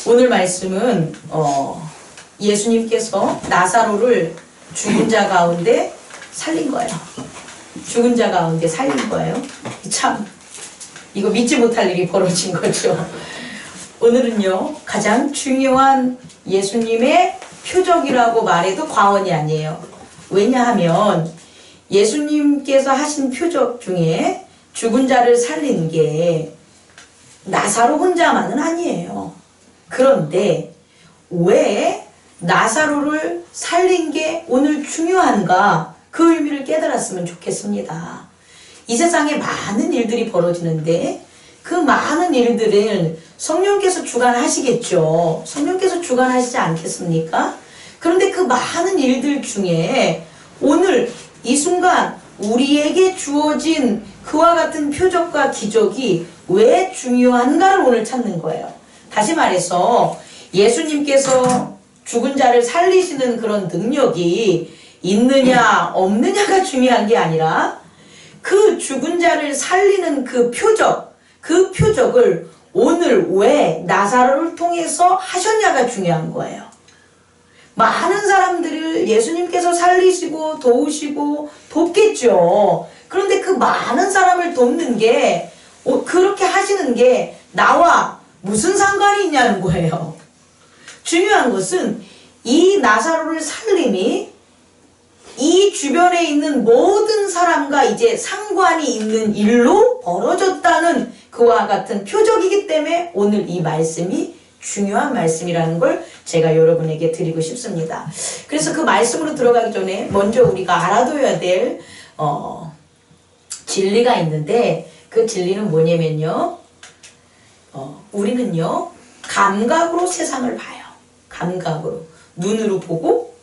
오늘 말씀은 예수님께서 나사로를 죽은 자 가운데 살린 거예요. 죽은 자 가운데 살린 거예요. 참 이거 믿지 못할 일이 벌어진 거죠. 오늘은요 가장 중요한 예수님의 표적이라고 말해도 과언이 아니에요. 왜냐하면 예수님께서 하신 표적 중에 죽은 자를 살린 게 나사로 혼자만은 아니에요. 그런데 왜 나사로를 살린 게 오늘 중요한가, 그 의미를 깨달았으면 좋겠습니다. 이 세상에 많은 일들이 벌어지는데 그 많은 일들을 성령께서 주관하시겠죠. 성령께서 주관하시지 않겠습니까? 그런데 그 많은 일들 중에 오늘 이 순간 우리에게 주어진 그와 같은 표적과 기적이 왜 중요한가를 오늘 찾는 거예요. 다시 말해서 예수님께서 죽은 자를 살리시는 그런 능력이 있느냐 없느냐가 중요한 게 아니라 그 죽은 자를 살리는 그 표적을 오늘 왜 나사로를 통해서 하셨냐가 중요한 거예요. 많은 사람들을 예수님께서 살리시고 도우시고 돕겠죠. 그런데 그 많은 사람을 돕는 게 그렇게 하시는 게 나와 무슨 상관이 있냐는 거예요. 중요한 것은 이 나사로를 살림이 이 주변에 있는 모든 사람과 이제 상관이 있는 일로 벌어졌다는 그와 같은 표적이기 때문에 오늘 이 말씀이 중요한 말씀이라는 걸 제가 여러분에게 드리고 싶습니다. 그래서 그 말씀으로 들어가기 전에 먼저 우리가 알아둬야 될 진리가 있는데, 그 진리는 뭐냐면요, 우리는요 감각으로 세상을 봐요. 감각으로, 눈으로 보고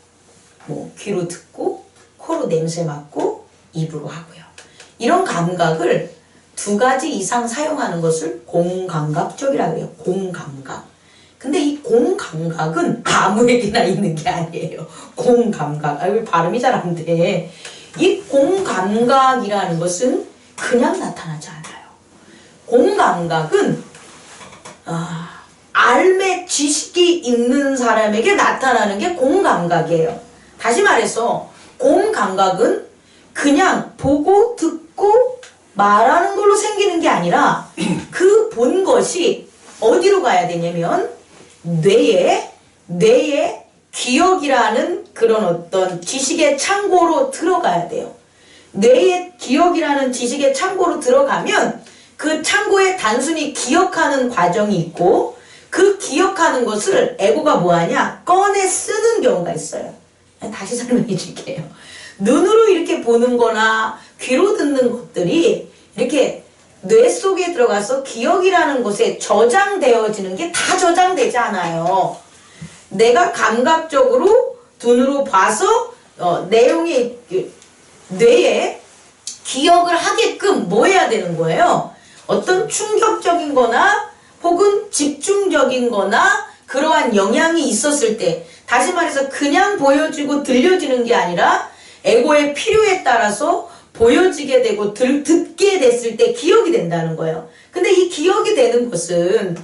귀로 듣고 코로 냄새 맡고 입으로 하고요. 이런 감각을 두 가지 이상 사용하는 것을 공감각적이라고 해요. 공감각. 근데 이 공감각은 아무에게나 있는 게 아니에요. 공감각. 왜 발음이 잘 안 돼. 이 공감각이라는 것은 그냥 나타나지 않아요. 공감각은 알매 지식이 있는 사람에게 나타나는 게 공감각이에요. 다시 말해서 공감각은 그냥 보고 듣고 말하는 걸로 생기는 게 아니라 그 본 것이 어디로 가야 되냐면 뇌에 기억이라는 그런 어떤 지식의 창고로 들어가야 돼요. 뇌의 기억이라는 지식의 창고로 들어가면 그 창고에 단순히 기억하는 과정이 있고, 그 기억하는 것을 에고가 뭐하냐? 꺼내 쓰는 경우가 있어요. 다시 설명해 줄게요. 눈으로 이렇게 보는 거나 귀로 듣는 것들이 이렇게 뇌 속에 들어가서 기억이라는 곳에 저장되어지는 게 다 저장되지 않아요. 내가 감각적으로 눈으로 봐서 내용이 뇌에 기억을 하게끔 뭐 해야 되는 거예요? 어떤 충격적인 거나 혹은 집중적인 거나 그러한 영향이 있었을 때, 다시 말해서 그냥 보여지고 들려지는 게 아니라 에고의 필요에 따라서 보여지게 되고 듣게 됐을 때 기억이 된다는 거예요. 근데 이 기억이 되는 것은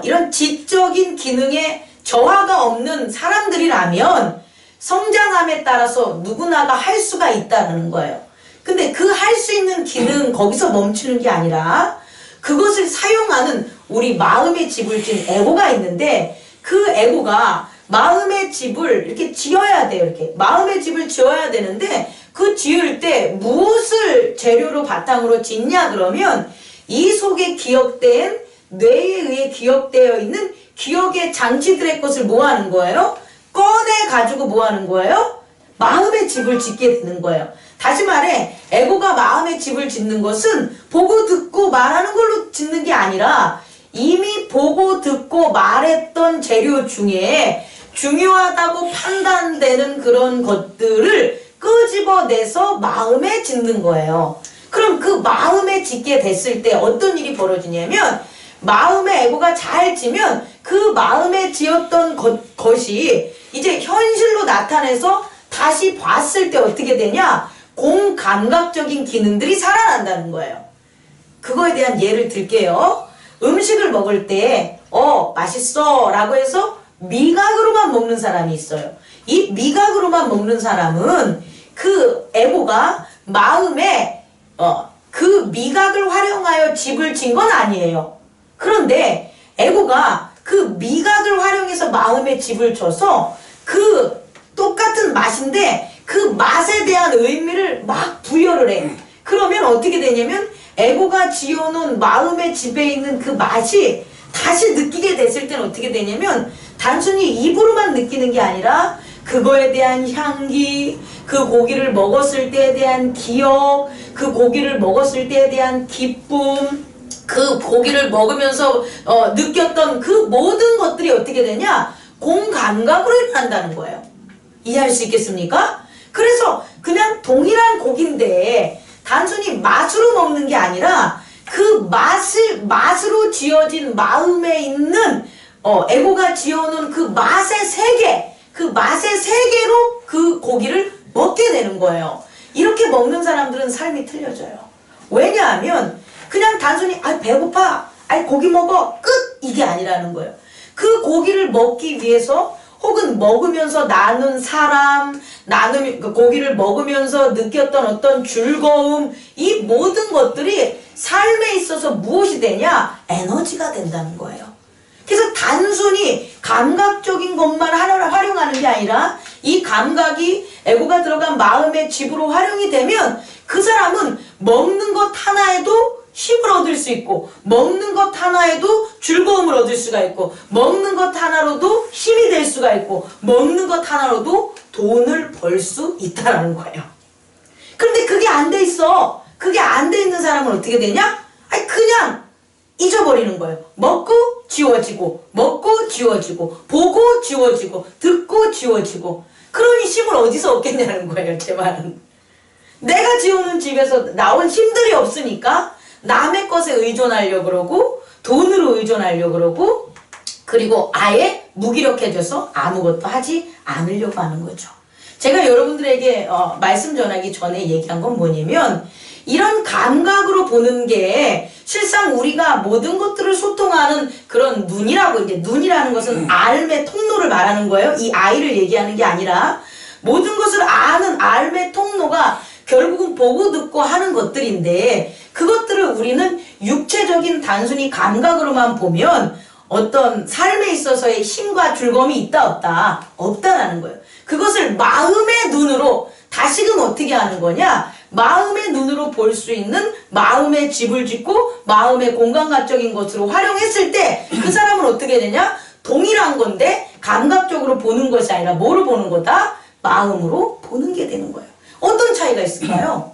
이런 지적인 기능에 저하가 없는 사람들이라면 성장함에 따라서 누구나가 할 수가 있다는 거예요. 근데 그 할 수 있는 기능 거기서 멈추는 게 아니라 그것을 사용하는 우리 마음의 집을 진 에고가 있는데, 그 에고가 마음의 집을 이렇게 지어야 돼요. 이렇게 마음의 집을 지어야 되는데, 그 지을 때 무엇을 재료로 바탕으로 짓냐 그러면 이 속에 기억된, 뇌에 의해 기억되어 있는 기억의 장치들의 것을 뭐 하는 거예요? 꺼내 가지고 뭐 하는 거예요? 마음의 집을 짓게 되는 거예요. 다시 말해 에고가 마음의 집을 짓는 것은 보고 듣고 말하는 걸로 짓는 게 아니라 이미 보고 듣고 말했던 재료 중에 중요하다고 판단되는 그런 것들을 끄집어내서 마음에 짓는 거예요. 그럼 그 마음에 짓게 됐을 때 어떤 일이 벌어지냐면, 마음의 에고가 잘 지면 그 마음에 지었던 것이 이제 현실로 나타내서 다시 봤을 때 어떻게 되냐? 공감각적인 기능들이 살아난다는 거예요. 그거에 대한 예를 들게요. 음식을 먹을 때 맛있어 라고 해서 미각으로만 먹는 사람이 있어요. 이 미각으로만 먹는 사람은 그 에고가 마음에 그 미각을 활용하여 집을 진 건 아니에요. 그런데 에고가 그 미각을 활용해서 마음에 집을 줘서 그 똑같은 맛인데 그 맛에 대한 의미를 막 부여를 해. 그러면 어떻게 되냐면 에고가 지어놓은 마음의 집에 있는 그 맛이 다시 느끼게 됐을 때는 어떻게 되냐면 단순히 입으로만 느끼는 게 아니라 그거에 대한 향기, 그 고기를 먹었을 때에 대한 기억, 그 고기를 먹었을 때에 대한 기쁨, 그 고기를 먹으면서 느꼈던 그 모든 것들이 어떻게 되냐? 공감각으로 일어난다는 거예요. 이해할 수 있겠습니까? 그래서 그냥 동일한 고기인데 단순히 맛으로 먹는 게 아니라 그 맛으로 지어진 마음에 있는 에고가 지어놓은 그 맛의 세계, 그 맛의 세계로 그 고기를 먹게 되는 거예요. 이렇게 먹는 사람들은 삶이 틀려져요. 왜냐하면 그냥 단순히 배고파, 고기 먹어, 끝! 이게 아니라는 거예요. 그 고기를 먹기 위해서 혹은 먹으면서 나눈 사람, 그 고기를 먹으면서 느꼈던 어떤 즐거움, 이 모든 것들이 삶에 있어서 무엇이 되냐? 에너지가 된다는 거예요. 그래서 단순히 감각적인 것만 활용하는 게 아니라 이 감각이 에고가 들어간 마음의 집으로 활용이 되면 그 사람은 먹는 것 하나에도 힘을 얻을 수 있고 먹는 것 하나에도 즐거움을 얻을 수가 있고 먹는 것 하나로도 힘이 될 수가 있고 먹는 것 하나로도 돈을 벌 수 있다는 거예요. 그런데 그게 안 돼 있어. 그게 안 돼 있는 사람은 어떻게 되냐? 그냥 잊어버리는 거예요. 먹고 지워지고 먹고 지워지고 보고 지워지고 듣고 지워지고 그러니 힘을 어디서 얻겠냐는 거예요. 제 말은. 내가 지우는 집에서 나온 힘들이 없으니까 남의 것에 의존하려고 그러고 돈으로 의존하려고 그러고 그리고 아예 무기력해져서 아무것도 하지 않으려고 하는 거죠. 제가 여러분들에게 말씀 전하기 전에 얘기한 건 뭐냐면 이런 감각으로 보는 게 실상 우리가 모든 것들을 소통하는 그런 눈이라고 이제 눈이라는 것은 알의 통로를 말하는 거예요. 이 아이를 얘기하는 게 아니라 모든 것을 아는 알의 통로가 결국은 보고 듣고 하는 것들인데 그것들을 우리는 육체적인 단순히 감각으로만 보면 어떤 삶에 있어서의 힘과 즐거움이 있다 없다? 없다라는 거예요. 그것을 마음의 눈으로 다시금 어떻게 하는 거냐? 마음의 눈으로 볼 수 있는 마음의 집을 짓고 마음의 공간학적인 것으로 활용했을 때 그 사람은 어떻게 되냐? 동일한 건데 감각적으로 보는 것이 아니라 뭐로 보는 거다? 마음으로 보는 게 되는 거예요. 어떤 차이가 있을까요?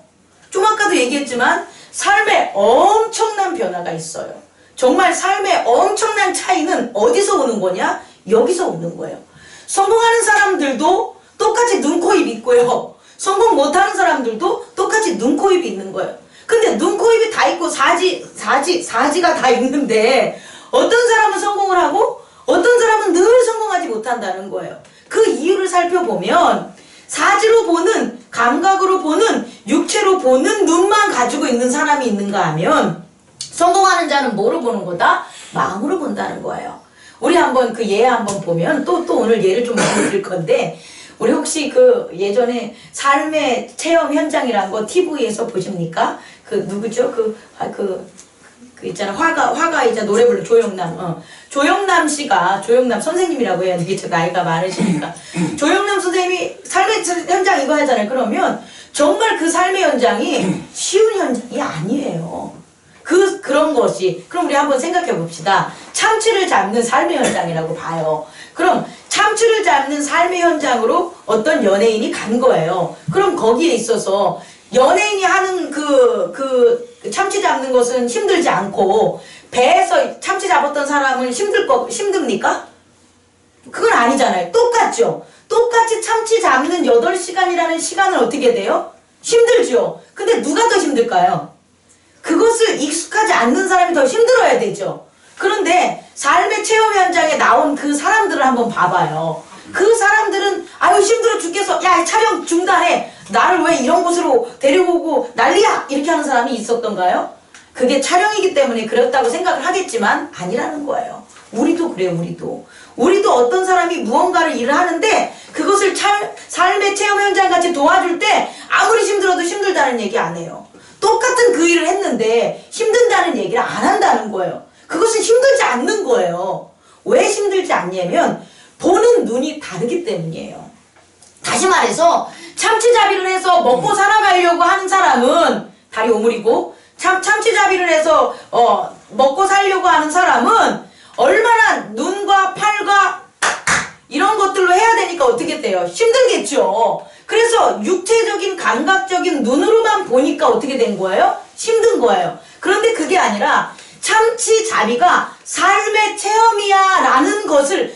좀 아까도 얘기했지만 삶에 엄청난 변화가 있어요. 정말 삶의 엄청난 차이는 어디서 오는 거냐? 여기서 오는 거예요. 성공하는 사람들도 똑같이 눈, 코, 입 있고요. 성공 못하는 사람들도 똑같이 눈, 코, 입이 있는 거예요. 근데 눈, 코, 입이 다 있고 사지가 다 있는데 어떤 사람은 성공을 하고 어떤 사람은 늘 성공하지 못한다는 거예요. 그 이유를 살펴보면 사지로 보는, 감각으로 보는, 육체로 보는 눈만 가지고 있는 사람이 있는가 하면 성공하는 자는 뭐로 보는 거다? 마음으로 본다는 거예요. 우리 한번 그 예 한번 보면 또 오늘 예를 좀 보여드릴 건데 우리 혹시 그 예전에 삶의 체험 현장이란 거 TV에서 보십니까? 그 누구죠? 그 있잖아 화가이자 노래 부르는 조영남 씨가 조영남 선생님이라고 해야 되겠죠. 나이가 많으시니까 조영남 선생님이 삶의 현장 이거 하잖아요. 그러면 정말 그 삶의 현장이 쉬운 현장이 아니에요. 그런 것이 그럼 우리 한번 생각해 봅시다. 참치를 잡는 삶의 현장이라고 봐요. 그럼 참치를 잡는 삶의 현장으로 어떤 연예인이 간 거예요. 그럼 거기에 있어서 연예인이 하는 그 참치 잡는 것은 힘들지 않고 배에서 참치 잡았던 사람은 힘듭니까? 그건 아니잖아요. 똑같죠. 똑같이 참치 잡는 8시간이라는 시간은 어떻게 돼요? 힘들죠. 근데 누가 더 힘들까요? 그것을 익숙하지 않는 사람이 더 힘들어야 되죠. 그런데 삶의 체험 현장에 나온 그 사람들을 한번 봐봐요. 그 사람들은 아유 힘들어 죽겠어. 야 촬영 중단해. 나를 왜 이런 곳으로 데려오고 난리야. 이렇게 하는 사람이 있었던가요? 그게 촬영이기 때문에 그렇다고 생각을 하겠지만 아니라는 거예요. 우리도 그래요. 우리도 어떤 사람이 무언가를 일을 하는데 그것을 삶의 체험 현장 같이 도와줄 때 아무리 힘들어도 힘들다는 얘기 안 해요. 똑같은 그 일을 했는데 힘든다는 얘기를 안 한다는 거예요. 그것은 힘들지 않는 거예요. 왜 힘들지 않냐면 보는 눈이 다르기 때문이에요. 다시 말해서 참치잡이를 해서 먹고 살아가려고 하는 사람은 다리 오므리고 참치잡이를 해서 먹고 살려고 하는 사람은 얼마나 눈과 팔과 이런 것들로 해야 되니까 어떻게 돼요? 힘들겠죠. 그래서 육체적인 감각적인 눈으로만 보니까 어떻게 된 거예요? 힘든 거예요. 그런데 그게 아니라 참치잡이가 삶의 체험이야 라는 것을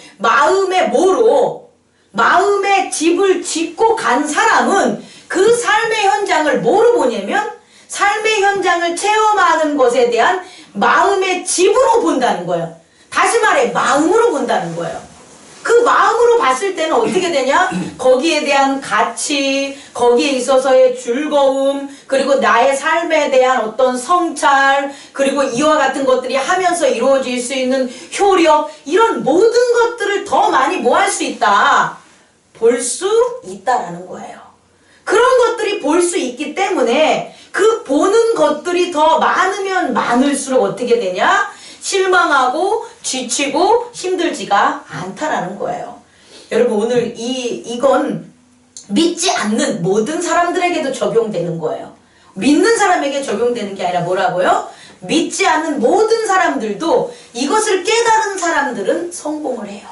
마음의 집을 짓고 간 사람은 그 삶의 현장을 뭐로 보냐면 삶의 현장을 체험하는 것에 대한 마음의 집으로 본다는 거예요. 다시 말해 마음으로 본다는 거예요. 그 마음으로 봤을 때는 어떻게 되냐? 거기에 대한 가치, 거기에 있어서의 즐거움, 그리고 나의 삶에 대한 어떤 성찰, 그리고 이와 같은 것들이 하면서 이루어질 수 있는 효력, 이런 모든 것들을 더 많이 뭐 할 수 있다? 볼 수 있다라는 거예요. 그런 것들이 볼 수 있기 때문에 그 보는 것들이 더 많으면 많을수록 어떻게 되냐? 실망하고 지치고 힘들지가 않다라는 거예요. 여러분 오늘 이건 믿지 않는 모든 사람들에게도 적용되는 거예요. 믿는 사람에게 적용되는 게 아니라 뭐라고요? 믿지 않는 모든 사람들도 이것을 깨달은 사람들은 성공을 해요.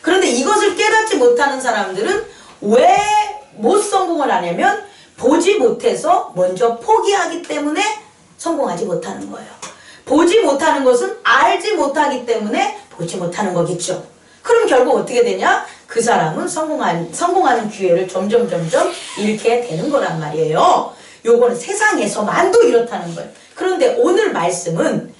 그런데 이것을 깨닫지 못하는 사람들은 왜 못 성공을 하냐면 보지 못해서 먼저 포기하기 때문에 성공하지 못하는 거예요. 보지 못하는 것은 알지 못하기 때문에 보지 못하는 거겠죠. 그럼 결국 어떻게 되냐? 그 사람은 성공하는 기회를 점점 잃게 되는 거란 말이에요. 요거는 세상에서만도 이렇다는 거예요. 그런데 오늘 말씀은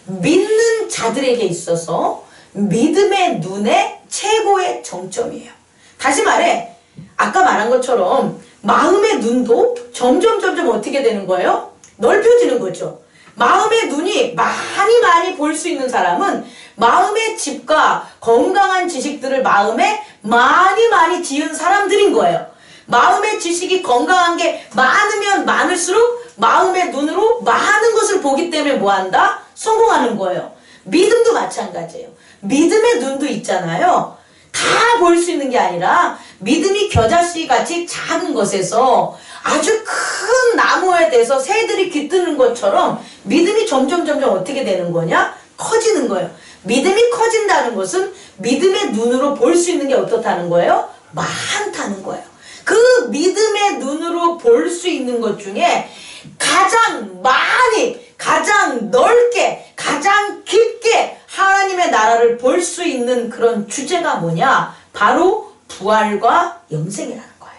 믿는 자들에게 있어서 믿음의 눈의 최고의 정점이에요. 다시 말해 아까 말한 것처럼 마음의 눈도 점점 어떻게 되는 거예요? 넓혀지는 거죠. 마음의 눈이 많이 볼 수 있는 사람은 마음의 집과 건강한 지식들을 마음에 많이 지은 사람들인 거예요. 마음의 지식이 건강한 게 많으면 많을수록 마음의 눈으로 많은 것을 보기 때문에 뭐한다? 성공하는 거예요. 믿음도 마찬가지예요. 믿음의 눈도 있잖아요. 다 볼 수 있는 게 아니라 믿음이 겨자씨 같이 작은 것에서 아주 큰 나무에 대해서 새들이 깃드는 것처럼 믿음이 점점 어떻게 되는 거냐? 커지는 거예요. 믿음이 커진다는 것은 믿음의 눈으로 볼 수 있는 게 어떻다는 거예요? 많다는 거예요. 그 믿음의 눈으로 볼 수 있는 것 중에 가장 많이, 가장 넓게, 가장 깊게 하나님의 나라를 볼 수 있는 그런 주제가 뭐냐? 바로 부활과 영생이라는 거예요.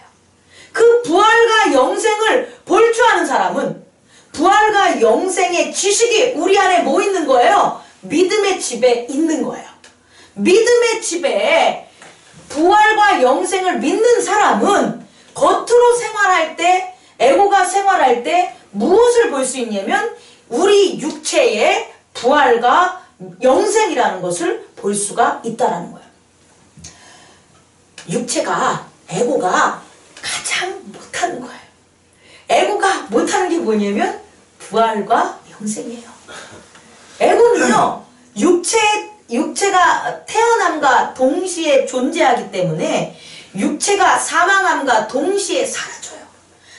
그 부활과 영생을 볼 줄 아는 사람은 부활과 영생의 지식이 우리 안에 뭐 있는 거예요? 믿음의 집에 있는 거예요. 믿음의 집에 부활과 영생을 믿는 사람은 겉으로 생활할 때, 에고가 생활할 때 무엇을 볼 수 있냐면 우리 육체의 부활과 영생이라는 것을 볼 수가 있다는 거예요. 육체가, 에고가 가장 못하는 거예요. 에고가 못하는 게 뭐냐면 부활과 영생이에요. 에고는요, 육체가 태어남과 동시에 존재하기 때문에 육체가 사망함과 동시에 사라져요.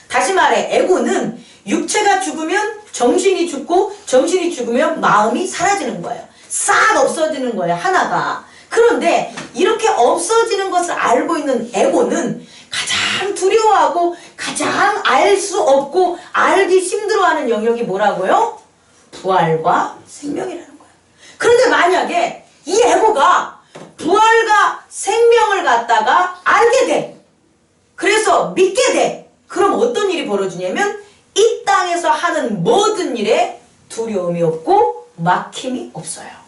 다시 말해, 에고는 육체가 죽으면 정신이 죽고 정신이 죽으면 마음이 사라지는 거예요. 싹 없어지는 거예요, 하나가. 그런데 이렇게 없어지는 것을 알고 있는 에고는 가장 두려워하고 가장 알 수 없고 알기 힘들어하는 영역이 뭐라고요? 부활과 생명이라는 거예요. 그런데 만약에 이 에고가 부활과 생명을 갖다가 알게 돼. 그래서 믿게 돼. 그럼 어떤 일이 벌어지냐면 이 땅에서 하는 모든 일에 두려움이 없고 막힘이 없어요.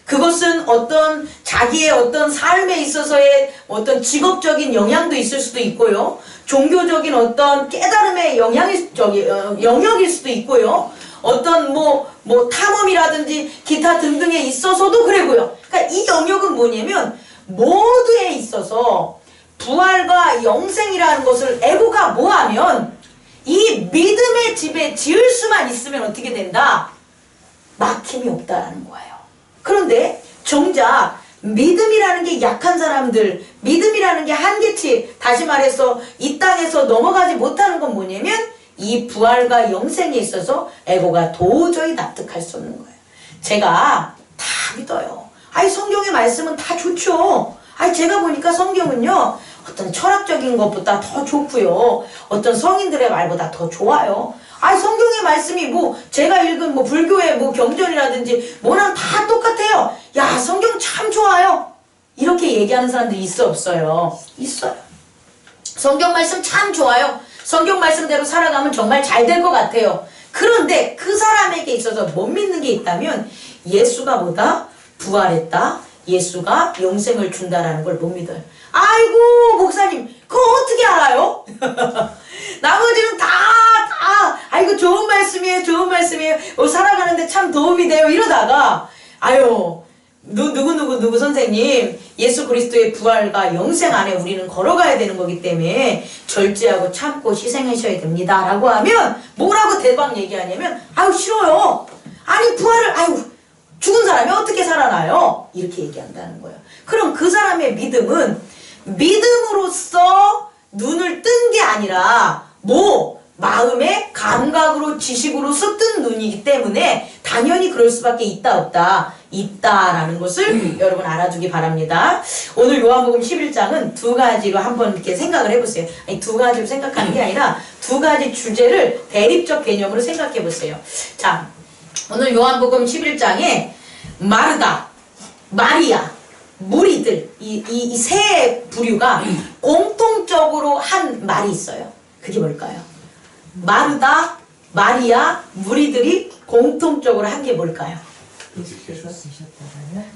그것은 어떤 자기의 어떤 삶에 있어서의 어떤 직업적인 영향도 있을 수도 있고요. 종교적인 어떤 깨달음의 영역일 수도 있고요. 어떤 뭐 탐험이라든지 기타 등등에 있어서도 그래고요. 그러니까 이 영역은 뭐냐면 모두에 있어서 부활과 영생이라는 것을 에고가 뭐하면 이 믿음의 집에 지을 수만 있으면 어떻게 된다? 막힘이 없다라는 거예요. 그런데 정작 믿음이라는 게 약한 사람들, 믿음이라는 게 한계치, 다시 말해서 이 땅에서 넘어가지 못하는 건 뭐냐면 이 부활과 영생에 있어서 에고가 도저히 납득할 수 없는 거예요. 제가 다 믿어요. 아이 성경의 말씀은 다 좋죠. 아이 제가 보니까 성경은요 어떤 철학적인 것보다 더 좋고요, 어떤 성인들의 말보다 더 좋아요. 아이 성경의 말씀이 뭐 제가 읽은 뭐 불교의 뭐 경전이라든지 뭐랑 다 똑같아요. 야 성경 참 좋아요. 이렇게 얘기하는 사람들이 있어 없어요? 있어요. 성경 말씀 참 좋아요. 성경 말씀대로 살아가면 정말 잘 될 것 같아요. 그런데 그 사람에게 있어서 못 믿는 게 있다면 예수가 뭐다? 부활했다. 예수가 영생을 준다라는 걸 못 믿어요. 아이고 목사님 그거 어떻게 알아요? 나머지는 다 아이고 좋은 말씀이에요, 좋은 말씀이에요, 살아가는데 참 도움이 돼요 이러다가 아유 누구 선생님 예수 그리스도의 부활과 영생 안에 우리는 걸어가야 되는 거기 때문에 절제하고 참고 희생하셔야 됩니다 라고 하면 뭐라고 대박 얘기하냐면 아유 싫어요. 아니 부활을 아유 죽은 사람이 어떻게 살아나요? 이렇게 얘기한다는 거예요. 그럼 그 사람의 믿음은 믿음으로써 눈을 뜬 게 아니라 뭐 마음의 감각으로 지식으로서 뜬 눈이기 때문에 당연히 그럴 수밖에 있다 없다? 있다라는 것을 여러분 알아두기 바랍니다. 오늘 요한복음 11장은 두 가지로 한번 이렇게 생각을 해보세요. 아니 두 가지로 생각하는 게 아니라 두 가지 주제를 대립적 개념으로 생각해 보세요. 자, 오늘 요한복음 11장에 마르다, 마리아, 무리들 이 세 부류가 공통적으로 한 말이 있어요. 그게 뭘까요? 마르다, 마리아, 무리들이 공통적으로 한 게 뭘까요?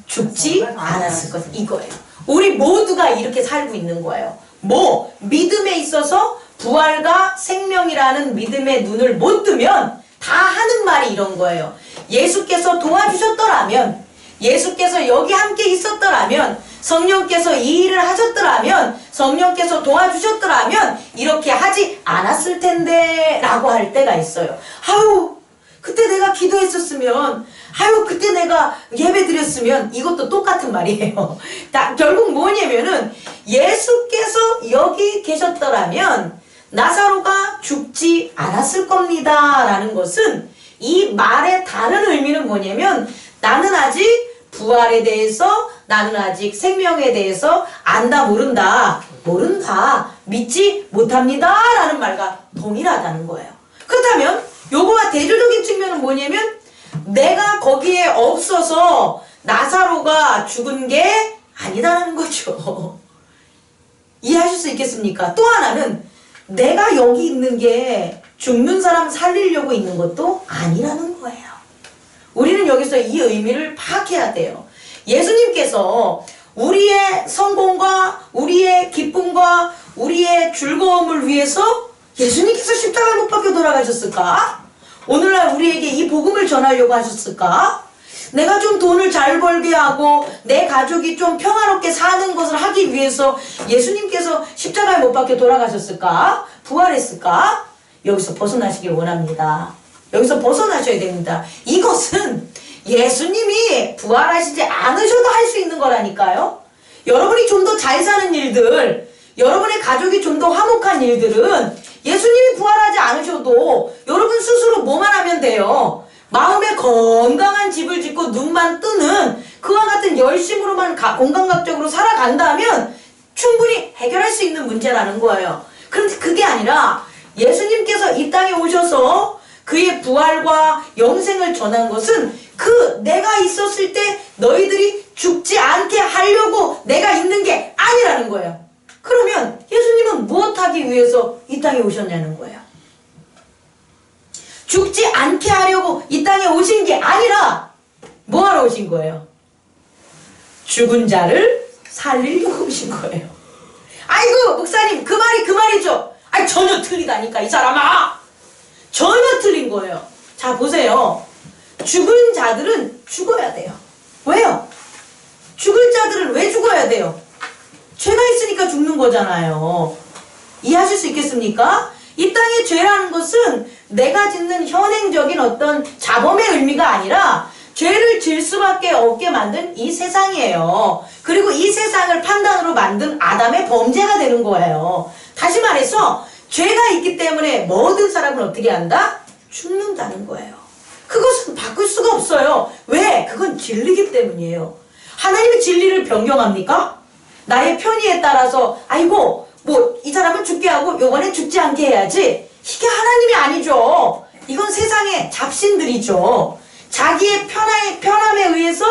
죽지 않았을 것, 이거예요. 우리 모두가 이렇게 살고 있는 거예요. 뭐 믿음에 있어서 부활과 생명이라는 믿음의 눈을 못 뜨면 다 하는 말이 이런 거예요. 예수께서 도와주셨더라면, 예수께서 여기 함께 있었더라면, 성령께서 이 일을 하셨더라면, 성령께서 도와주셨더라면 이렇게 하지 않았을 텐데 라고 할 때가 있어요. 아유 그때 내가 기도했었으면, 아유 그때 내가 예배 드렸으면, 이것도 똑같은 말이에요. 결국 뭐냐면은 예수께서 여기 계셨더라면 나사로가 죽지 않았을 겁니다 라는 것은, 이 말의 다른 의미는 뭐냐면 나는 아직 부활에 대해서, 나는 아직 생명에 대해서 안다 모른다, 믿지 못합니다 라는 말과 동일하다는 거예요. 그렇다면 요거와 대조적인 측면은 뭐냐면 내가 거기에 없어서 나사로가 죽은 게 아니다라는 거죠. 이해하실 수 있겠습니까? 또 하나는 내가 여기 있는 게 죽는 사람 살리려고 있는 것도 아니라는 거예요. 우리는 여기서 이 의미를 파악해야 돼요. 예수님께서 우리의 성공과 우리의 기쁨과 우리의 즐거움을 위해서 예수님께서 십자가에 못 박혀 돌아가셨을까? 오늘날 우리에게 이 복음을 전하려고 하셨을까? 내가 좀 돈을 잘 벌게 하고 내 가족이 좀 평화롭게 사는 것을 하기 위해서 예수님께서 십자가에 못 박혀 돌아가셨을까? 부활했을까? 여기서 벗어나시길 원합니다. 여기서 벗어나셔야 됩니다. 이것은 예수님이 부활하시지 않으셔도 할 수 있는 거라니까요. 여러분이 좀 더 잘 사는 일들, 여러분의 가족이 좀 더 화목한 일들은 예수님이 부활하지 않으셔도 여러분 스스로 뭐만 하면 돼요. 마음에 건강한 집을 짓고 눈만 뜨는 그와 같은 열심으로만 공감각적으로 살아간다면 충분히 해결할 수 있는 문제라는 거예요. 그런데 그게 아니라 예수님께서 이 땅에 오셔서 그의 부활과 영생을 전한 것은 그 내가 있었을 때 너희들이 죽지 않게 하려고 내가 있는 게 아니라는 거예요. 그러면 예수님은 무엇하기 위해서 이 땅에 오셨냐는 거예요. 죽지 않게 하려고 이 땅에 오신 게 아니라 뭐하러 오신 거예요? 죽은 자를 살리려고 오신 거예요. 아이고 목사님 그 말이죠. 아니 전혀 틀리다니까 이 사람아. 전혀 틀린 거예요. 자, 보세요. 죽은 자들은 죽어야 돼요. 왜요? 죽을 자들은 왜 죽어야 돼요? 죄가 있으니까 죽는 거잖아요. 이해하실 수 있겠습니까? 이 땅의 죄라는 것은 내가 짓는 현행적인 어떤 자범의 의미가 아니라 죄를 질 수밖에 없게 만든 이 세상이에요. 그리고 이 세상을 판단으로 만든 아담의 범죄가 되는 거예요. 다시 말해서 죄가 있기 때문에 모든 사람은 어떻게 한다? 죽는다는 거예요. 그것은 바꿀 수가 없어요. 왜? 그건 진리이기 때문이에요. 하나님이 진리를 변경합니까? 나의 편의에 따라서 아이고 뭐 이 사람은 죽게 하고 요번에 죽지 않게 해야지. 이게 하나님이 아니죠. 이건 세상의 잡신들이죠. 자기의 편함에 의해서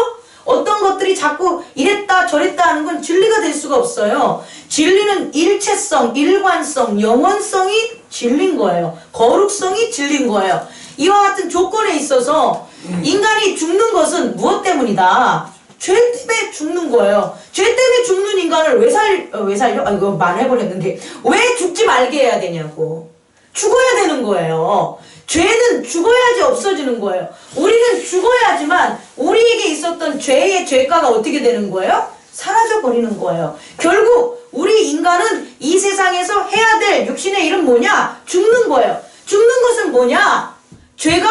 어떤 것들이 자꾸 이랬다 저랬다 하는 건 진리가 될 수가 없어요. 진리는 일체성, 일관성, 영원성이 진리인 거예요. 거룩성이 진리인 거예요. 이와 같은 조건에 있어서 인간이 죽는 것은 무엇 때문이다? 죄 때문에 죽는 거예요. 죄 때문에 죽는 인간을 왜 살려? 아, 이거 말해버렸는데. 왜 죽지 말게 해야 되냐고. 죽어야 되는 거예요. 죄는 죽어야지 없어지는 거예요. 우리는 죽어야지만 우리에게 있었던 죄의 죄가가 어떻게 되는 거예요? 사라져 버리는 거예요. 결국 우리 인간은 이 세상에서 해야 될 육신의 일은 뭐냐? 죽는 거예요. 죽는 것은 뭐냐? 죄가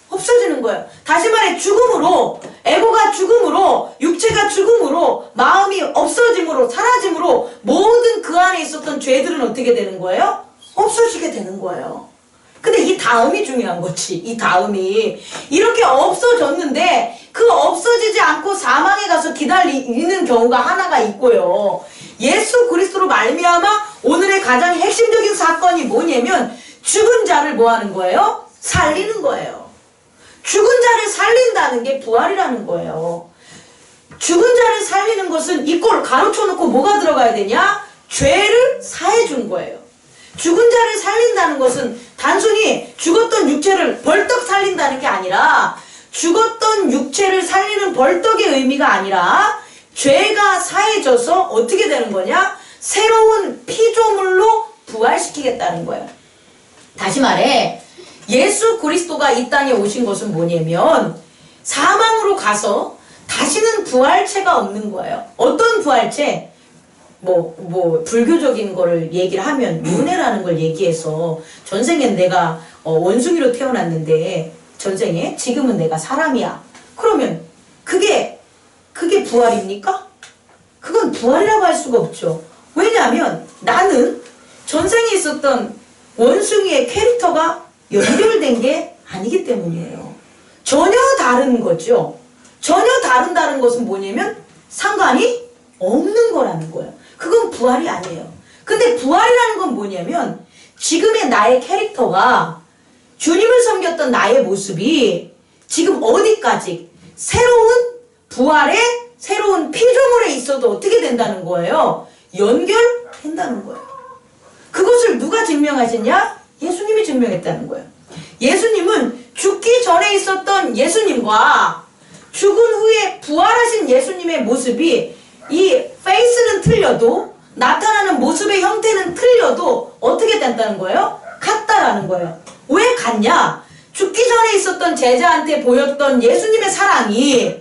없어지는 거예요. 다시 말해 죽음으로, 에고가 죽음으로, 육체가 죽음으로, 마음이 없어짐으로, 사라짐으로 모든 그 안에 있었던 죄들은 어떻게 되는 거예요? 없어지게 되는 거예요. 근데 이 다음이 중요한 거지. 이 다음이 이렇게 없어졌는데 그 없어지지 않고 사망에 가서 기다리는 경우가 하나가 있고요. 예수 그리스도로 말미암아 오늘의 가장 핵심적인 사건이 뭐냐면 죽은 자를 뭐 하는 거예요? 살리는 거예요. 죽은 자를 살린다는 게 부활이라는 거예요. 죽은 자를 살리는 것은 이걸 가로쳐 놓고 뭐가 들어가야 되냐? 죄를 사해 준 거예요. 죽은 자를 살린다는 것은 단순히 죽었던 육체를 벌떡 살린다는 게 아니라 죽었던 육체를 살리는 벌떡의 의미가 아니라 죄가 사해져서 어떻게 되는 거냐? 새로운 피조물로 부활시키겠다는 거예요. 다시 말해 예수 그리스도가 이 땅에 오신 것은 뭐냐면 사망으로 가서 다시는 부활체가 없는 거예요. 어떤 부활체? 불교적인 거를 얘기를 하면 윤회라는 걸 얘기해서 전생엔 내가 원숭이로 태어났는데 전생에 지금은 내가 사람이야. 그러면 그게 부활입니까? 그건 부활이라고 할 수가 없죠. 왜냐하면 나는 전생에 있었던 원숭이의 캐릭터가 연결된 게 아니기 때문이에요. 전혀 다른 거죠. 전혀 다른다는 것은 뭐냐면 상관이 없는 거라는 거예요. 그건 부활이 아니에요. 근데 부활이라는 건 뭐냐면 지금의 나의 캐릭터가 주님을 섬겼던 나의 모습이 지금 어디까지 새로운 부활의 새로운 피조물에 있어도 어떻게 된다는 거예요? 연결된다는 거예요. 그것을 누가 증명하셨냐? 예수님이 증명했다는 거예요. 예수님은 죽기 전에 있었던 예수님과 죽은 후에 부활하신 예수님의 모습이 이 페이스는 틀려도 나타나는 모습의 형태는 틀려도 어떻게 된다는 거예요? 같다라는 거예요. 왜 같냐? 죽기 전에 있었던 제자한테 보였던 예수님의 사랑이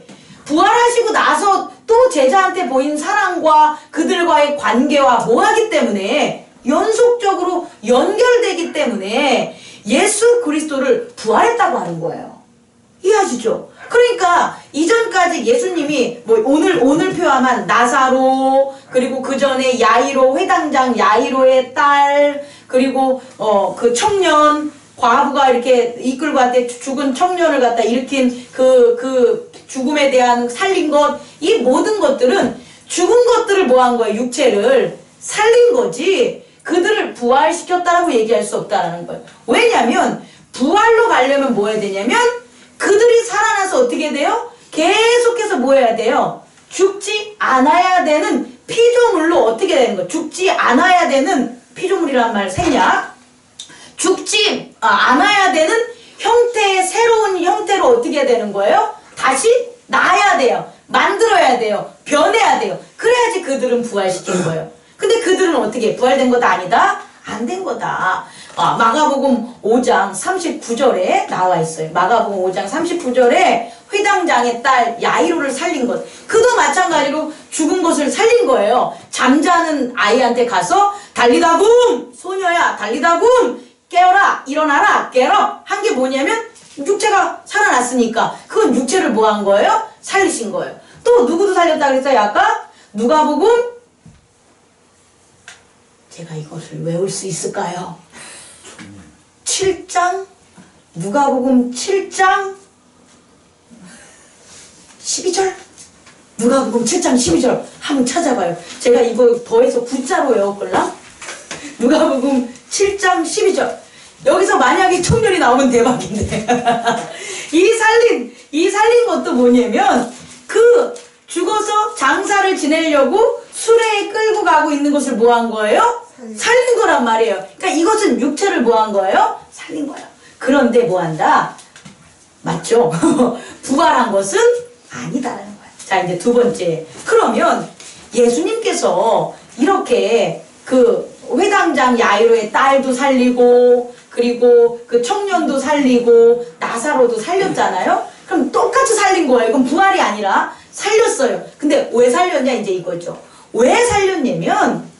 부활하시고 나서 또 제자한테 보인 사랑과 그들과의 관계와 뭐하기 때문에 연속적으로 연결되기 때문에 예수 그리스도를 부활했다고 하는 거예요. 이해하시죠? 그러니까 이전까지 예수님이 오늘 표함한 나사로, 그리고 그 전에 야이로, 회당장 야이로의 딸, 그리고 그 청년 과부가 이렇게 이끌고 갔대 죽은 청년을 갖다 일으킨 그 죽음에 대한 살린 것, 이 모든 것들은 죽은 것들을 뭐한 거예요? 육체를 살린 거지 그들을 부활시켰다라고 얘기할 수 없다라는 거예요. 왜냐면 부활로 가려면 뭐 해야 되냐면 그들이 살아나서 어떻게 돼요? 계속해서 뭐 해야 돼요? 죽지 않아야 되는 피조물로 어떻게 되는 거예요? 죽지 않아야 되는 피조물이란 말 생략. 죽지 않아야 되는 형태의 새로운 형태로 어떻게 되는 거예요? 다시 나야 돼요. 만들어야 돼요. 변해야 돼요. 그래야지 그들은 부활시킨 거예요. 근데 그들은 어떻게 부활된 거다 아니다? 안 된 거다. 마가복음 5장 39절에 나와 있어요. 마가복음 5장 39절에 회당장의 딸 야이로를 살린 것. 그도 마찬가지로 죽은 것을 살린 거예요. 잠자는 아이한테 가서 달리다굼! 소녀야 달리다굼! 깨어라! 일어나라! 깨라! 한 게 뭐냐면 육체가 살아났으니까 그건 육체를 뭐 한 거예요? 살리신 거예요. 또 누구도 살렸다 그랬어요? 아까? 누가복음 제가 이것을 외울 수 있을까요? 7장 누가복음 7장 12절 누가복음 7장 12절 한번 찾아봐요. 제가 이거 더해서 구자로 외웠걸라? 누가복음 7장 12절 여기서 만약에 청년이 나오면 대박인데 이 살린 것도 뭐냐면 그 죽어서 장사를 지내려고 수레에 끌고 가고 있는 것을 뭐 한 거예요? 살린 거란 말이에요. 그러니까 이것은 육체를 뭐 한 거예요? 살린 거예요. 그런데 뭐 한다? 맞죠? 부활한 것은 아니다라는 거예요. 자, 이제 두 번째. 그러면 예수님께서 이렇게 그 회당장 야이로의 딸도 살리고 그리고 그 청년도 살리고 나사로도 살렸잖아요. 그럼 똑같이 살린 거예요. 이건 부활이 아니라 살렸어요. 근데 왜 살렸냐 이제 이거죠. 왜 살렸냐면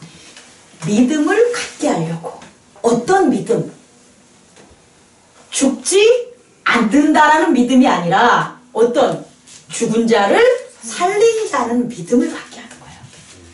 믿음을 갖게 하려고. 어떤 믿음? 죽지 않는다라는 믿음이 아니라 어떤 죽은 자를 살린다는 믿음을 갖게 하는 거예요.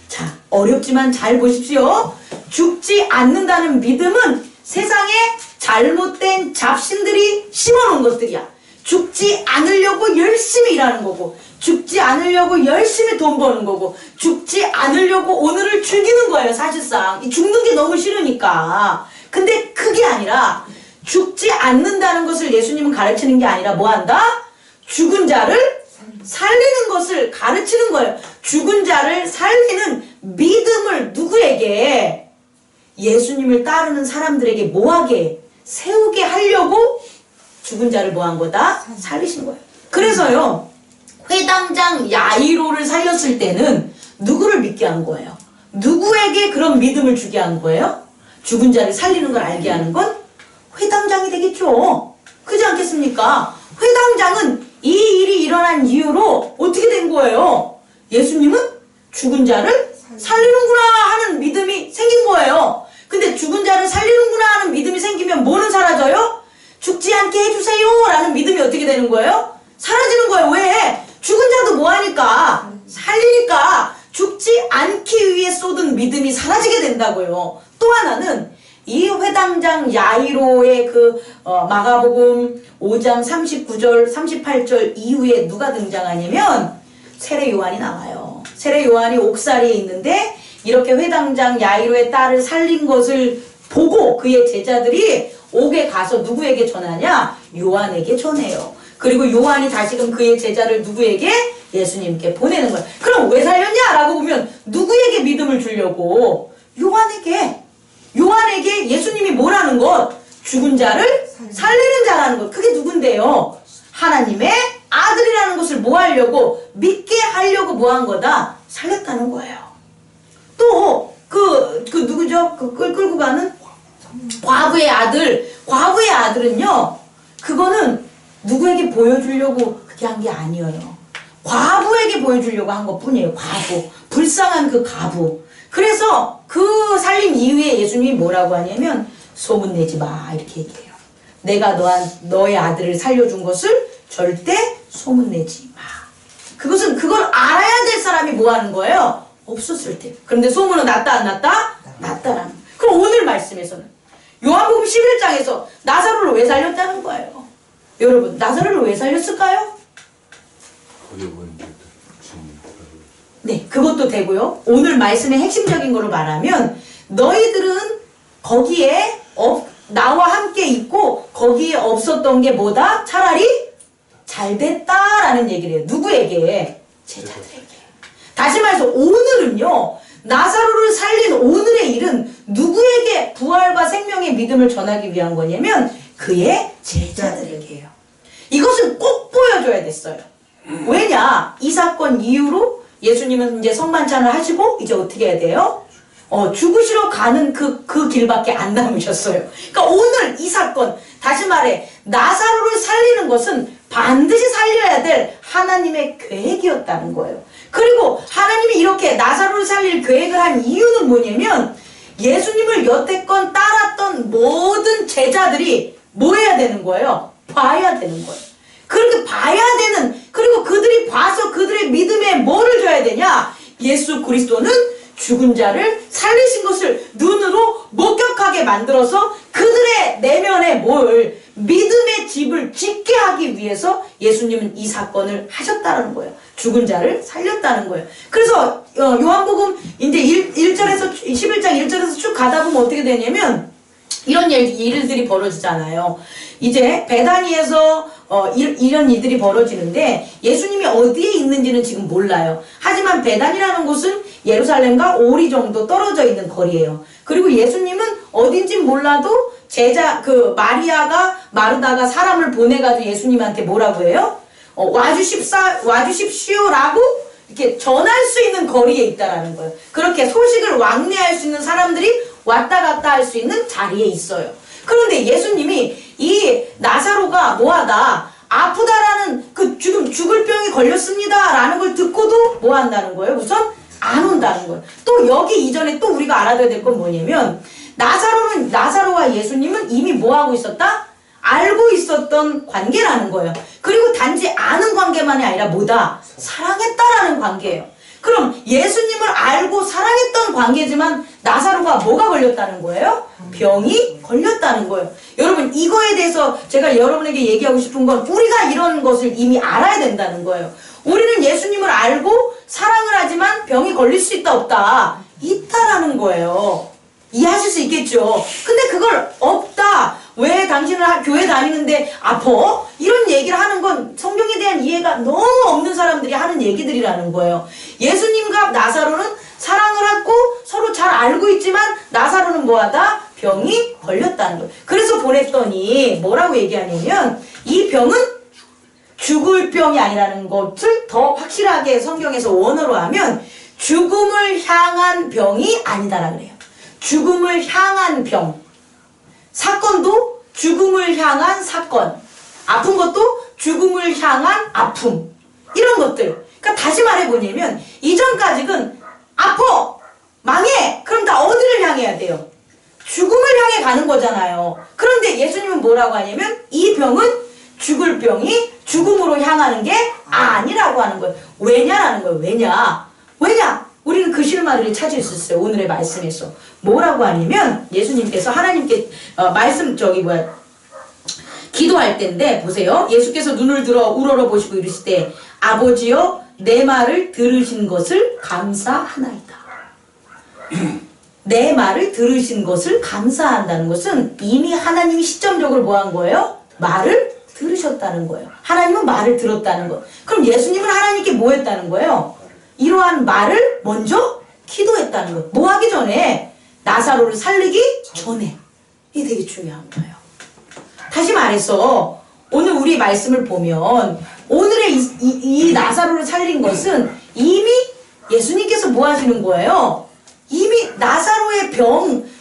자, 어렵지만 잘 보십시오. 죽지 않는다는 믿음은 세상에 잘못된 잡신들이 심어놓은 것들이야. 죽지 않으려고 열심히 일하는 거고 죽지 않으려고 열심히 돈 버는 거고 죽지 않으려고 오늘을 즐기는 거예요. 사실상 죽는 게 너무 싫으니까. 근데 그게 아니라 죽지 않는다는 것을 예수님은 가르치는 게 아니라 뭐 한다? 죽은 자를 살리는 것을 가르치는 거예요. 죽은 자를 살리는 믿음을 누구에게? 예수님을 따르는 사람들에게 뭐하게? 세우게 하려고 죽은 자를 뭐 한 거다? 살리신 거예요. 그래서요, 회당장 야이로를 살렸을 때는 누구를 믿게 한 거예요? 누구에게 그런 믿음을 주게 한 거예요? 죽은 자를 살리는 걸 알게 하는 건 회당장이 되겠죠. 그렇지 않겠습니까? 회당장은 이 일이 일어난 이유로 어떻게 된 거예요? 예수님은 죽은 자를 살리는구나 하는 믿음이 생긴 거예요. 근데 죽은 자를 살리는구나 하는 믿음이 생기면 뭐는 사라져요? 죽지 않게 해주세요 라는 믿음이 어떻게 되는 거예요? 사라지는 거예요. 왜? 죽은 자도 뭐하니까? 살리니까 죽지 않기 위해 쏟은 믿음이 사라지게 된다고요. 또 하나는 이 회당장 야이로의 그 마가복음 5장 39절 38절 이후에 누가 등장하냐면 세례 요한이 나와요. 세례 요한이 옥살이에 있는데 이렇게 회당장 야이로의 딸을 살린 것을 보고 그의 제자들이 옥에 가서 누구에게 전하냐? 요한에게 전해요. 그리고 요한이 다시금 그의 제자를 누구에게? 예수님께 보내는 거예요. 그럼 왜 살렸냐? 라고 보면 누구에게 믿음을 주려고? 요한에게 예수님이 뭐라는 것? 죽은 자를 살리는 자라는 것. 그게 누군데요? 하나님의 아들이라는 것을 뭐 하려고? 믿게 하려고 뭐 한 거다? 살렸다는 거예요. 또 누구죠? 끌고 가는 과부의 아들. 과부의 아들은요, 그거는 누구에게 보여주려고 그게 한 게 아니에요. 과부에게 보여주려고 한 것 뿐이에요. 과부. 불쌍한 그 과부. 그래서 그 살림 이후에 예수님이 뭐라고 하냐면 소문내지 마 이렇게 얘기해요. 내가 너의 아들을 살려준 것을 절대 소문내지 마. 그걸 알아야 될 사람이 뭐 하는 거예요? 없었을 때. 그런데 소문은 났다 안 났다? 났다라는. 그럼 오늘 말씀에서는 요한복음 11장에서 나사로를 왜 살렸다는 거예요? 여러분, 나사로를 왜 살렸을까요? 네, 그것도 되고요. 오늘 말씀의 핵심적인 거로 말하면 너희들은 거기에 나와 함께 있고 거기에 없었던 게 뭐다? 차라리 잘됐다라는 얘기를 해요. 누구에게? 제자들에게. 다시 말해서 오늘은요. 나사로를 살린 오늘의 일은 누구에게 부활과 생명의 믿음을 전하기 위한 거냐면 그의 제자들에게요. 이것을 꼭 보여줘야 됐어요. 왜냐? 이 사건 이후로 예수님은 이제 성만찬을 하시고 이제 어떻게 해야 돼요? 죽으시러 가는 그 길밖에 안 남으셨어요. 그러니까 오늘 이 사건, 다시 말해 나사로를 살리는 것은 반드시 살려야 될 하나님의 계획이었다는 거예요. 그리고 하나님이 이렇게 나사로를 살릴 계획을 한 이유는 뭐냐면 예수님을 여태껏 따랐던 모든 제자들이 뭐 해야 되는 거예요? 봐야 되는 거예요. 그렇게 봐야 되는, 그리고 그들이 봐서 그들의 믿음에 뭐를 줘야 되냐? 예수 그리스도는 죽은 자를 살리신 것을 눈으로 목격하게 만들어서 그들의 내면에 뭘 믿음의 집을 짓게 하기 위해서 예수님은 이 사건을 하셨다는 거예요. 죽은 자를 살렸다는 거예요. 그래서 요한복음 이제 1절에서 11장 1절에서 쭉 가다 보면 어떻게 되냐면 이런 일들이 벌어지잖아요. 이제 베다니에서 이런 일들이 벌어지는데 예수님이 어디에 있는지는 지금 몰라요. 하지만 베단이라는 곳은 예루살렘과 5리 정도 떨어져 있는 거리예요. 그리고 예수님은 어딘지 몰라도 마리아가 마르다가 사람을 보내가지고 예수님한테 뭐라고 해요? 와주십시오라고 이렇게 전할 수 있는 거리에 있다라는 거예요. 그렇게 소식을 왕래할 수 있는 사람들이 왔다 갔다 할 수 있는 자리에 있어요. 그런데 예수님이 이 나사로가 뭐하다, 아프다라는 지금 죽을 병이 걸렸습니다라는 걸 듣고도 뭐 한다는 거예요? 우선 안 온다는 거예요. 또 여기 이전에 또 우리가 알아둬야 될 건 뭐냐면 나사로와 예수님은 이미 뭐 하고 있었다? 알고 있었던 관계라는 거예요. 그리고 단지 아는 관계만이 아니라 뭐다? 사랑했다라는 관계예요. 그럼 예수님을 알고 사랑했던 관계지만 나사로가 뭐가 걸렸다는 거예요? 병이 걸렸다는 거예요. 여러분 이거에 대해서 제가 여러분에게 얘기하고 싶은 건 우리가 이런 것을 이미 알아야 된다는 거예요. 우리는 예수님을 알고 사랑을 하지만 병이 걸릴 수 있다 없다? 있다라는 거예요. 이해하실 수 있겠죠? 근데 그걸 없다, 왜 당신은 교회 다니는데 아파? 이런 얘기를 하는 건 성경에 대한 이해가 너무 없는 사람들이 하는 얘기들이라는 거예요. 예수님과 나사로는 사랑을 하고 서로 잘 알고 있지만 나사로는 뭐하다? 병이 걸렸다는 거예요. 그래서 보냈더니 뭐라고 얘기하냐면 이 병은 죽을 병이 아니라는 것을 더 확실하게 성경에서 원어로 하면 죽음을 향한 병이 아니다라 그래요. 죽음을 향한 병. 사건도 죽음을 향한 사건. 아픈 것도 죽음을 향한 아픔. 이런 것들. 그러니까 다시 말해보냐면 이전까지는 아파! 망해! 그럼 다 어디를 향해야 돼요? 죽음을 향해 가는 거잖아요. 그런데 예수님은 뭐라고 하냐면 이 병은 죽을 병이 죽음으로 향하는 게 아니라고 하는 거예요. 왜냐라는 거예요. 왜냐? 우리는 그 실마리를 찾을 수 있어요. 오늘의 말씀에서. 뭐라고 하냐면 예수님께서 하나님께 기도할 때인데 보세요. 예수께서 눈을 들어 우러러 보시고 이르시되 아버지여 내 말을 들으신 것을 감사하나이다. 내 말을 들으신 것을 감사한다는 것은 이미 하나님이 시점적으로 뭐 한 거예요? 말을 들으셨다는 거예요. 하나님은 말을 들었다는 거. 그럼 예수님은 하나님께 뭐 했다는 거예요? 이러한 말을 먼저 기도했다는 거예요. 뭐 하기 전에? 나사로를 살리기 전에. 이게 되게 중요한 거예요. 다시 말해서 오늘 우리 말씀을 보면 오늘의 이 나사로를 살린 것은 이미 예수님께서 뭐 하시는 거예요? 이미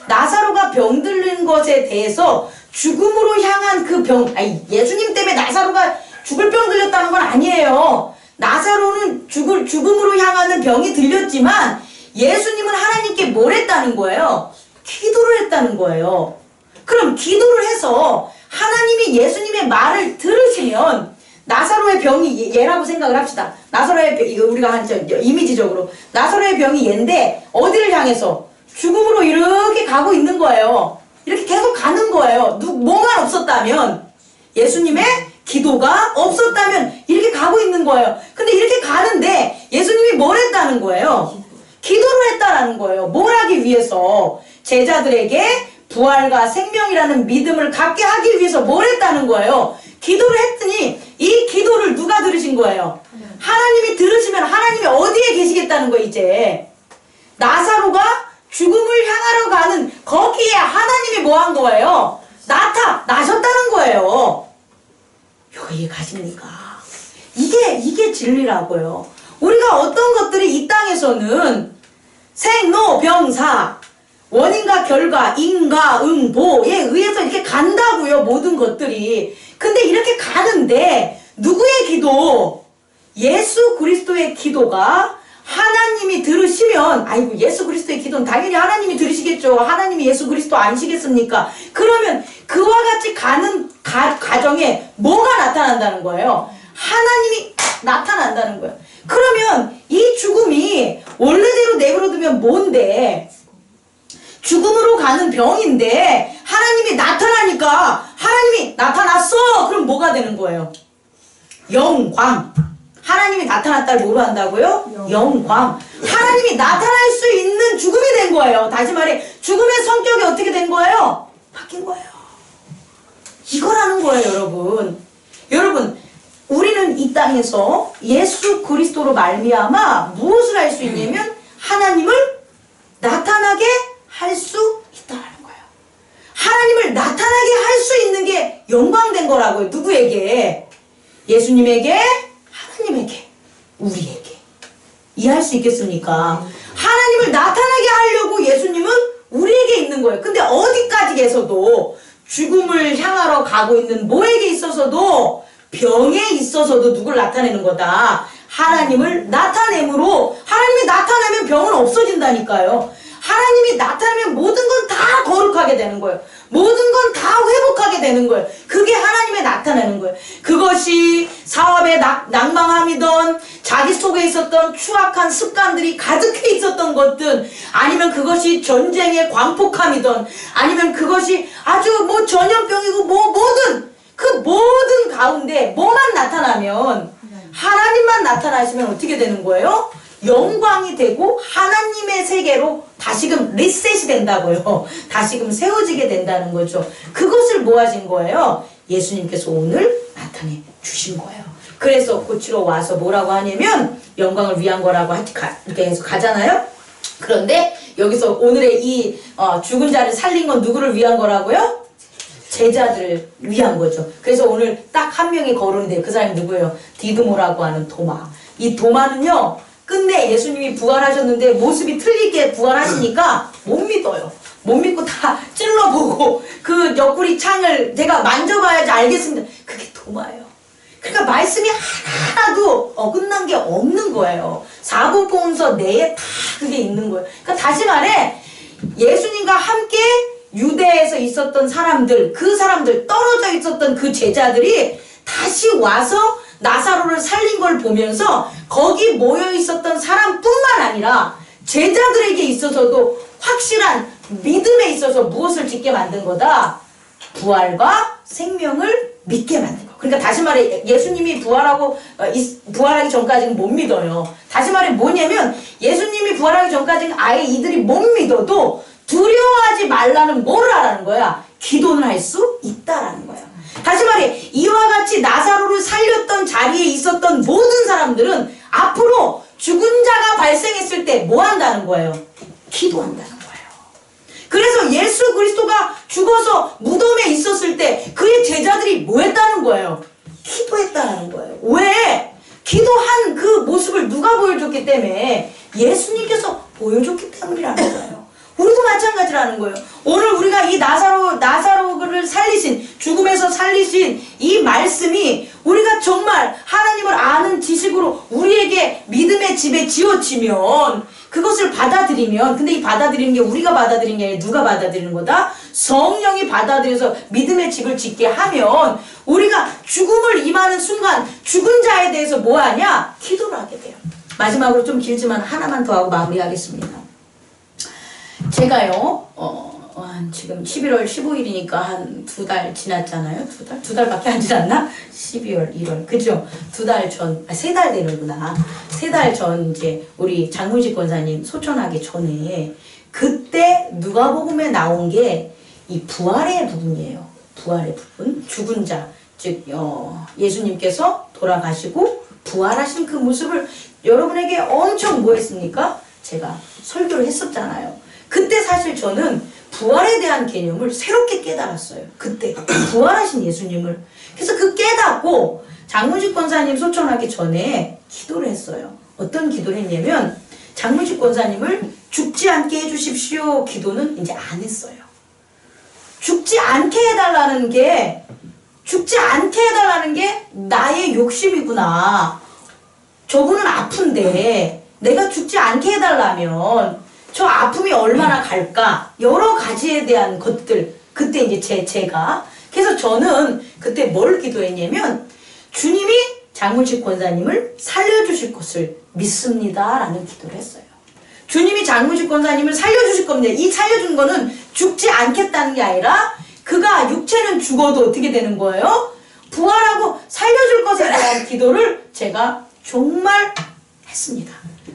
나사로가 병들는 것에 대해서 죽음으로 향한 그 병, 예수님 때문에 나사로가 죽을 병 들렸다는 건 아니에요. 나사로는 죽음으로 향하는 병이 들렸지만 예수님은 하나님께 뭘 했다는 거예요? 기도를 했다는 거예요. 그럼 기도를 해서 하나님이 예수님의 말을 들으시면 나사로의 병이 얘라고 생각을 합시다. 나사로의 병, 이거 우리가 한 이미지적으로 나사로의 병이 얘인데 어디를 향해서? 죽음으로 이렇게 가고 있는 거예요. 이렇게 계속 가는 거예요. 뭐만 없었다면, 예수님의 기도가 없었다면 이렇게 가고 있는 거예요. 근데 이렇게 가는데 예수님이 뭘 했다는 거예요? 기도를 했다라는 거예요. 뭘 하기 위해서? 제자들에게 부활과 생명이라는 믿음을 갖게 하기 위해서 뭘 했다는 거예요? 기도를 했더니 이 기도를 누가 들으신 거예요? 하나님이 들으시면 하나님이 어디에 계시겠다는 거예요, 이제? 나사로가 죽음을 향하러 가는 거기에 하나님이 뭐 한 거예요? 나셨다는 거예요. 이해 가십니까? 이게 진리라고요. 우리가 어떤 것들이 이 땅에서는 생로병사 원인과 결과, 인과, 응, 보에 의해서 이렇게 간다고요. 모든 것들이. 근데 이렇게 가는데 누구의 기도? 예수 그리스도의 기도가 하나님이 들으시면, 아이고 예수 그리스도의 기도는 당연히 하나님이 들으시겠죠. 하나님이 예수 그리스도 아니시겠습니까? 그러면 그와 같이 가는 과정에 뭐가 나타난다는 거예요? 하나님이 나타난다는 거예요. 그러면 이 죽음이 원래대로 내버려두면 뭔데? 죽음으로 가는 병인데 하나님이 나타나니까 하나님이 나타났어. 그럼 뭐가 되는 거예요? 영광. 하나님이 나타났다를 뭐로 한다고요? 영광. 하나님이 나타날 수 있는 죽음이 된 거예요. 다시 말해 죽음의 성격이 어떻게 된 거예요? 바뀐 거예요. 이거라는 거예요, 여러분. 여러분, 우리는 이 땅에서 예수 그리스도로 말미암아 무엇을 할 수 있냐면 하나님을 나타나게 할 수 있다라는 거예요. 하나님을 나타나게 할 수 있는 게 영광된 거라고요. 누구에게? 예수님에게, 하나님에게, 우리에게. 이해할 수 있겠습니까? 하나님을 나타나게 하려고 예수님은 우리에게 있는 거예요. 근데 어디까지에서도 죽음을 향하러 가고 있는 뭐에게 있어서도 병에 있어서도 누굴 나타내는 거다. 하나님을 나타내므로 하나님이 나타나면 병은 없어진다니까요. 하나님이 나타나면 모든 건 다 거룩하게 되는 거예요. 모든 건 다 회복하게 되는 거예요. 그게 하나님의 나타나는 거예요. 그것이 사업의 낭망함이든 자기 속에 있었던 추악한 습관들이 가득해 있었던 것든 아니면 그것이 전쟁의 광폭함이든 아니면 그것이 아주 뭐 전염병이고 뭐든 그 모든 가운데 뭐만 나타나면 하나님만 나타나시면 어떻게 되는 거예요? 영광이 되고 하나님의 세계로 다시금 리셋이 된다고요. 다시금 세워지게 된다는 거죠. 그것을 뭐 하신 거예요? 예수님께서 오늘 나타내 주신 거예요. 그래서 고치러 와서 뭐라고 하냐면 영광을 위한 거라고 이렇게 해서 가잖아요. 그런데 여기서 오늘의 이 죽은 자를 살린 건 누구를 위한 거라고요? 제자들을 위한 거죠. 그래서 오늘 딱 한 명이 거론인데 그 사람이 누구예요? 디드모라고 하는 도마. 이 도마는요, 끝내 예수님이 부활하셨는데 모습이 틀리게 부활하시니까 못 믿어요. 못 믿고 다 찔러보고 그 옆구리 창을 내가 만져봐야지 알겠습니다. 그게 도마예요. 그러니까 말씀이 하나도 어긋난 게 없는 거예요. 사복음서 내에 다 그게 있는 거예요. 그러니까 다시 말해 예수님과 함께 유대에서 있었던 사람들, 그 사람들 떨어져 있었던 그 제자들이 다시 와서 나사로를 살린 걸 보면서 거기 모여 있었던 사람뿐만 아니라 제자들에게 있어서도 확실한 믿음에 있어서 무엇을 짓게 만든 거다? 부활과 생명을 믿게 만든 거. 그러니까 다시 말해 예수님이 부활하기 전까지는 못 믿어요. 다시 말해 뭐냐면 예수님이 부활하기 전까지는 아예 이들이 못 믿어도 두려워하지 말라는 뭐를 하라는 거야? 기도는 할 수 있다라는 거야. 다시 말해 이와 같이 나사로를 살렸던 자리에 있었던 모든 사람들은 앞으로 죽은 자가 발생했을 때 뭐 한다는 거예요? 기도한다는 거예요. 그래서 예수 그리스도가 죽어서 무덤에 있었을 때 그의 제자들이 뭐 했다는 거예요? 기도했다는 거예요. 왜? 기도한 그 모습을 누가 보여줬기 때문에? 예수님께서 보여줬기 때문이라는 거예요. 우리도 마찬가지라는 거예요. 오늘 우리가 이 나사로를 살리신, 죽음에서 살리신 이 말씀이 우리가 정말 하나님을 아는 지식으로 우리에게 믿음의 집에 지어지면 그것을 받아들이면, 근데 이 받아들이는 게 우리가 받아들이는 게 아니라 누가 받아들이는 거다? 성령이 받아들여서 믿음의 집을 짓게 하면 우리가 죽음을 임하는 순간 죽은 자에 대해서 뭐 하냐? 기도를 하게 돼요. 마지막으로 좀 길지만 하나만 더 하고 마무리하겠습니다. 제가요, 지금 11월 15일이니까 한 2달 지났잖아요. 2달? 2달밖에 안 지났나? 12월, 1월. 그죠? 2달 전, 3달 되는구나. 3달 전 이제 우리 장문식 권사님 소천하기 전에 그때 누가복음에 나온 게 이 부활의 부분이에요. 부활의 부분. 죽은 자. 즉, 예수님께서 돌아가시고 부활하신 그 모습을 여러분에게 엄청 뭐 했습니까? 제가 설교를 했었잖아요. 그때 사실 저는 부활에 대한 개념을 새롭게 깨달았어요. 그때 부활하신 예수님을. 그래서 그 깨닫고 장문식 권사님 소천하기 전에 기도를 했어요. 어떤 기도를 했냐면 장문식 권사님을 죽지 않게 해주십시오 기도는 이제 안 했어요. 죽지 않게 해달라는 게 나의 욕심이구나. 저분은 아픈데 내가 죽지 않게 해달라면 저 아픔이 얼마나 갈까? 여러 가지에 대한 것들, 그때 이제 제가 그래서 저는 그때 뭘 기도했냐면 주님이 장문식 권사님을 살려주실 것을 믿습니다 라는 기도를 했어요. 주님이 장문식 권사님을 살려주실 겁니다. 이 살려준 거는 죽지 않겠다는 게 아니라 그가 육체는 죽어도 어떻게 되는 거예요? 부활하고 살려줄 것에 대한 기도를 제가 정말 했습니다.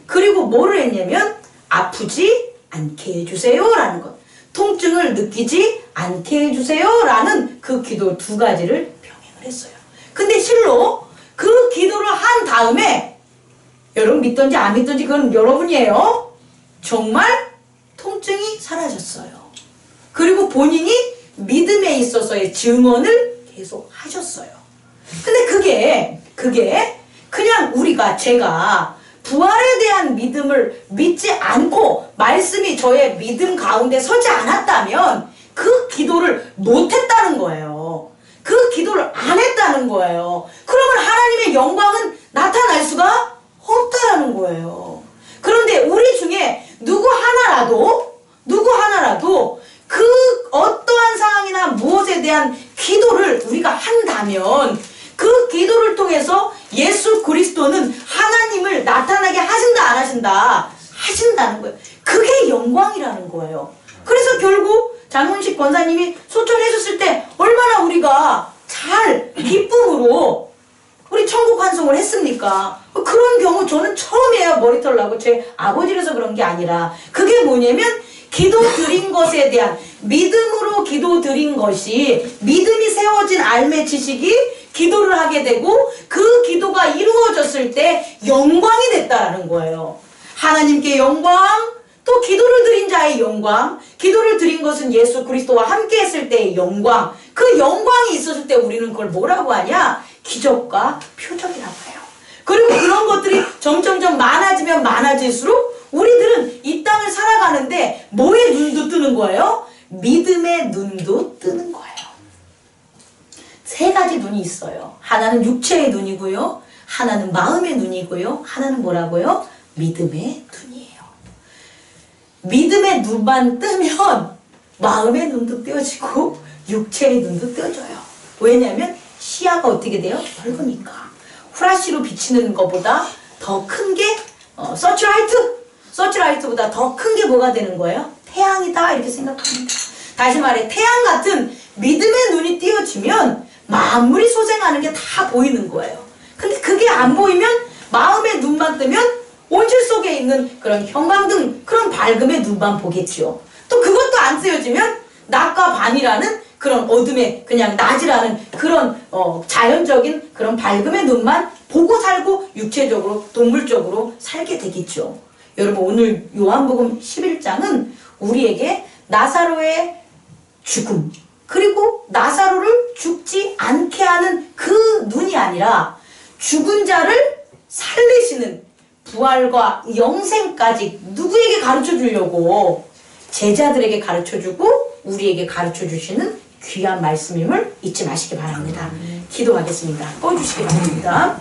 그리고 뭐를 했냐면 아프지 않게 해주세요 라는 것, 통증을 느끼지 않게 해주세요 라는 그 기도 두 가지를 병행을 했어요. 근데 실로 그 기도를 한 다음에 여러분 믿던지 안 믿던지 그건 여러분이에요. 정말 통증이 사라졌어요. 그리고 본인이 믿음에 있어서의 증언을 계속 하셨어요. 근데 그게 그냥 제가 부활에 대한 믿음을 믿지 않고 말씀이 저의 믿음 가운데 서지 않았다면 그 기도를 못했다는 거예요. 그 기도를 안 했다는 거예요. 그러면 하나님의 영광은 나타날 수가 없다라는 거예요. 그런데 우리 중에 누구 하나라도 그 어떠한 상황이나 무엇에 대한 기도를 우리가 한다면 그 기도를 통해서 예수 그리스도는 하나님을 나타나게 하신다 안 하신다? 하신다는 거예요. 그게 영광이라는 거예요. 그래서 결국 장문식 권사님이 소천해줬을 때 얼마나 우리가 잘 기쁨으로 우리 천국 환송을 했습니까? 그런 경우 저는 처음이에요. 머리털 나고 제 아버지라서 그런 게 아니라 그게 뭐냐면 기도 드린 것에 대한 믿음으로 기도 드린 것이 믿음이 세워진 알매 지식이 기도를 하게 되고 그 기도가 이루어졌을 때 영광이 됐다라는 거예요. 하나님께 영광, 또 기도를 드린 자의 영광, 기도를 드린 것은 예수 그리스도와 함께 했을 때의 영광, 그 영광이 있었을 때 우리는 그걸 뭐라고 하냐? 기적과 표적이라고 해요. 그리고 그런 것들이 점점점 많아지면 많아질수록 우리들은 이 땅을 살아가는데 뭐의 눈도 뜨는 거예요? 믿음의 눈도 뜨는 거예요. 세 가지 눈이 있어요. 하나는 육체의 눈이고요. 하나는 마음의 눈이고요. 하나는 뭐라고요? 믿음의 눈이에요. 믿음의 눈만 뜨면 마음의 눈도 떼어지고 육체의 눈도 떼어져요. 왜냐하면 시야가 어떻게 돼요? 넓으니까. 후라시로 비치는 것보다 더 큰 게 서치라이트보다 더 큰 게 뭐가 되는 거예요? 태양이다 이렇게 생각합니다. 다시 말해 태양 같은 믿음의 눈이 띄어지면 만물이 소생하는 게 다 보이는 거예요. 근데 그게 안 보이면 마음의 눈만 뜨면 온실 속에 있는 그런 형광등 그런 밝음의 눈만 보겠죠. 또 그것도 안 쓰여지면 낮과 밤이라는 그런 어둠의 그냥 낮이라는 그런 자연적인 그런 밝음의 눈만 보고 살고 육체적으로 동물적으로 살게 되겠죠. 여러분 오늘 요한복음 11장은 우리에게 나사로의 죽음 그리고 나사로를 죽지 않게 하는 그 눈이 아니라 죽은 자를 살리시는 부활과 영생까지 누구에게 가르쳐 주려고 제자들에게 가르쳐 주고 우리에게 가르쳐 주시는 귀한 말씀임을 잊지 마시기 바랍니다. 기도하겠습니다. 꺼주시기 바랍니다.